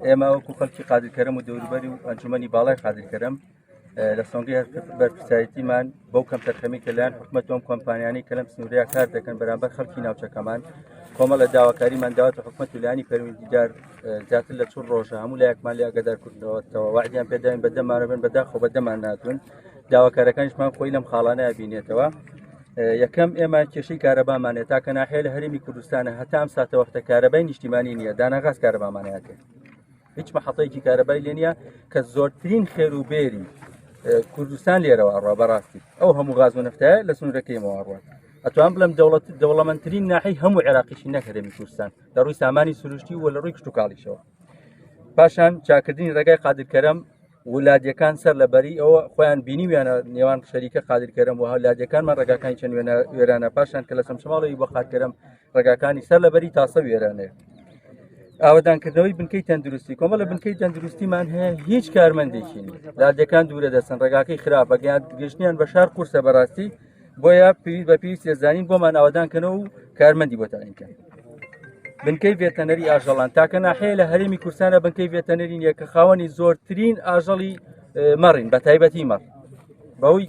ئێمە وەکو خەڵکی قادرکەرم و دەوروبەری و ئەنجومەنی باڵای قادرکەرم لە سۆنگەی بەرپرسایەتیمان بەو کەم تەرخەمی کە لایەن حکومەت ئەم کۆمپانیانەی کە لەم سنوورەیە کار دەکەن بەرامبەر خەڵکی ناوچەکەمان کۆمەڵە داواکاریمان داوەتە حکومەت و لایەنی پەروەردیدار زیاتر لە 4 ڕۆژە هەموو لایەکمان لێ ئاگادار کردنەوەتەوە وعدیان پێداین بەدەمانە بن بەداخۆ بەدەمان ناتون داواکارەکانیشمان خۆی لەم خاڵانەیە بینێتەوە. یەکەم ئێمە کێشەی کارەبامانێت تاکە ناحیە لە هەرێمی کوردستانە هەتا ئەم ساتە وەختە کارەبای نیشتیمانی نییە داناغاز کارەبامانەیەکە هیچ مەحەڵەیەکی کارەبای لێ نییە کە زۆرترین خێروبێری کوردستان لێرەوە ئەڕوا بەڕاستی ئەو هەموو غاز و نەفتایە لە سنوورەکەیمەوە ئەڕوات ئەتوان بڵێم دەوڵەمەندترین ناحی هەموو عێراقیشی نەک هەرێمی کوردستان لە ڕووی سامانی سروشتی و لە ڕووی کشت و کاڵیشەوە. پاشان چاکردنی ڕێگای قادرکەرم ولادیەکان سەر لەبەری ئەوە خۆیان بینیویانە نێوان شەریکە قادرکەرم و هەولادیەکانمان ڕێگاکانی چەند وێرانە پاشان کە لە سەمشەماڵەوەی بۆ قادرکەرم ڕێگاکانی سەر لەبەری تاسە وێرانەیە. ئاوەدانکردنەوەی بنکەی تەندروستی کۆمەڵە بنکەی تەندروستیمان هەیە هیچ کارمەندێکی نیە لادیەکان دوورە دەسن ڕێگاکەی خراپە گەیشتنیان بە شار قورسە بەڕاستی بۆیە پێویست بە پێویست ێزانین بۆمان ئاوەدانکەنەوە و کارمەندی بۆ تاینکەن. بنکەی ڤێتەنەری ئاژەڵان تاکە ناحەیە لە هەرێمی کوردستانە بنکەی ڤێتەنەری نیە کە خاوەنی زۆرترین ئاژەڵی مەڕین بە تایبەتی مەڕ بەوەی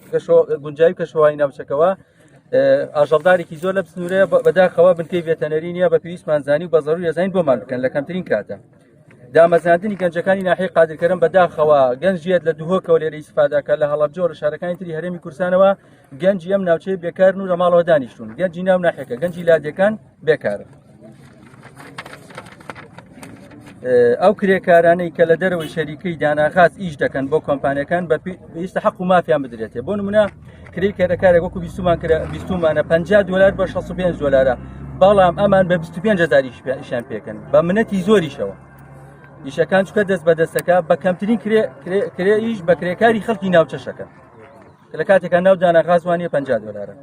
گونجاوی کەشەوەی ناوچەکەوە ئاژەڵدارێکی زۆر لە سنوورەیە بەداخەوە بنکەی ڤێتەنەری نیە بە پێویستمان زانی و بە زەڕوری ئەزانین بۆمان بکەن لە کەمترین کاتە. دامەزاندنی گەنجەکانی ناحەی قادرکەرم بەداخەوە گەنجێت لە دووهۆکەوە لێرە ئیسفاداکە لە هەڵەبجە و لە شارەکانی تری هەرێمی کوردستانەوە گەنجی ئەم ناوچەی بێکارن و لە ماڵەوە دانیشتون گەنجی ناو ناحەکە گەنجی لادیەکان بێکارە. ئەو کرێکارانەی کە لە دەرەوەی شەریکەی داناخاز ئیش دەکەن بۆ کۆمپانیەکان بەپێویستە حەق و مافیان بدرێتێ بۆ نمونە کرێی کارەکارێک وەکو بیستومانە $50 بە $65 بەڵام ئەمان بە 25,000 ئیشیان پێکەن بە منەتی زۆریشەوە ئیشەکان چکە دەست بەدەستەکە بە کەمترین کرێ ئیش بە کرێکاری خەڵکی ناوچەشەکە لە کاتێکە ناو داناغاز وانە $50.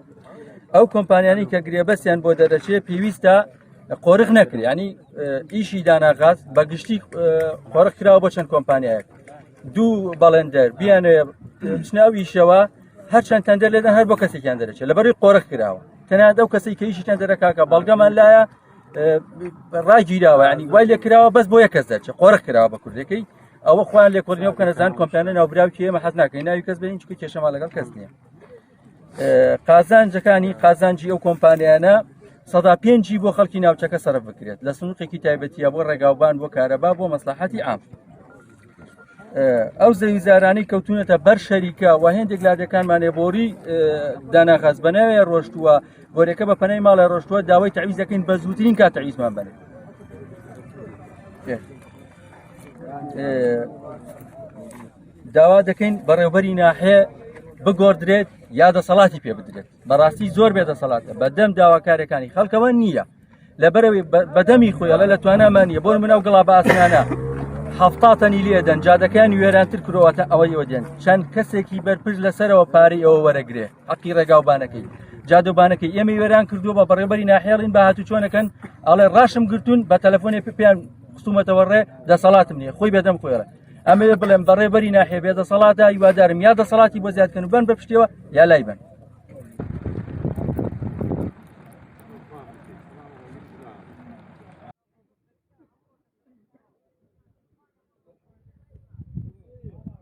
ئەو کۆمپانیانی کە گرێبەستیان بۆ دەرەچێ پێویستە قۆرغ نەکرێ ینی ئیشی داناغاز بە گشتی قۆرغ کراوە بۆ چەند کۆمپانیایەک دوو بەڵێندەر بیانێ بچنە ئەو ئیشەوە هەرچەند تەندەر لێدەن هەر بۆ کەسێکیان دەرەچێت لەبەروی قۆرغ کراوە تەنانەت ئەو کەسێک کە ئیشی تەندەرە کاکە بەڵگەمان لایە ڕاگیراوە ینی وای لێ کراوە بەس بۆ یە کەس دەرچێت قۆرغ کراوە بە کوردەکەی ئەوە خۆیان لێکۆڵینەوە بکەن نەزان کۆمپانیە ناوبراوکی ئێمە حەز ناکەین ناوی کەس بێنین چکە کێشەمان لەگەڵ کەس نییە. قازانجەکانی قازانجی ئەو کۆمپانیانە 105 بۆ خەڵکی ناوچەکە سەرف بکرێت لە سنووقێکی تایبەتیە بۆ ڕێگاوبان بۆ کارەبا بۆ مەسلحەتی عام. ئەو زەویزارانەی کەوتونەتە بەر شەریکە و هێندێک لادەکانمانێ بۆری داناغاز بەناوێ ڕۆشتووە بۆرێکە بە پەنەی ماڵە ڕۆشتووە داوای تەعویز دەکەین بە زووترین کات تەعویزمان بنێت. داوا دەکەین بەڕێوەبەری ناحێ بگۆڕدرێت یا دەسەڵاتی پێ بدرێت بەڕاستی زۆر بێدەسەڵاتە بەدەم داواکارەکانی خەڵکەوە نییە لەبەرەوەی بەدەمی خۆیڵە لە توانامان نیە بۆ منەو گڵا بە ئاسمانە 70 تەنی لێدەن جادەکانی وێرانتر کرۆوەتە ئەوەیەوە دێن چەند کەسێکی بەرپرس لەسەرەوە پارەی ئەوە وەرەگرێ حەقی ڕێگاوبانەکەی جادوبانەکەی ئێمە وێران کردووە بە بەڕێبەری ناحێڵین بە هاتوو چۆنەکەن ئەڵێ ڕاشم گرتوون بە تەلەفۆنێ پێیان خستومەتەوە ڕێ دەسەڵاتم نییە خۆی بێدەم خۆێڵە ئەمە بڵێم بەڕێبەری ناحێ بێدەسەڵاتە هیوادارم یا دەسەڵاتی بۆ زیادکەن و بن بە پشتیەوە یا لای بن.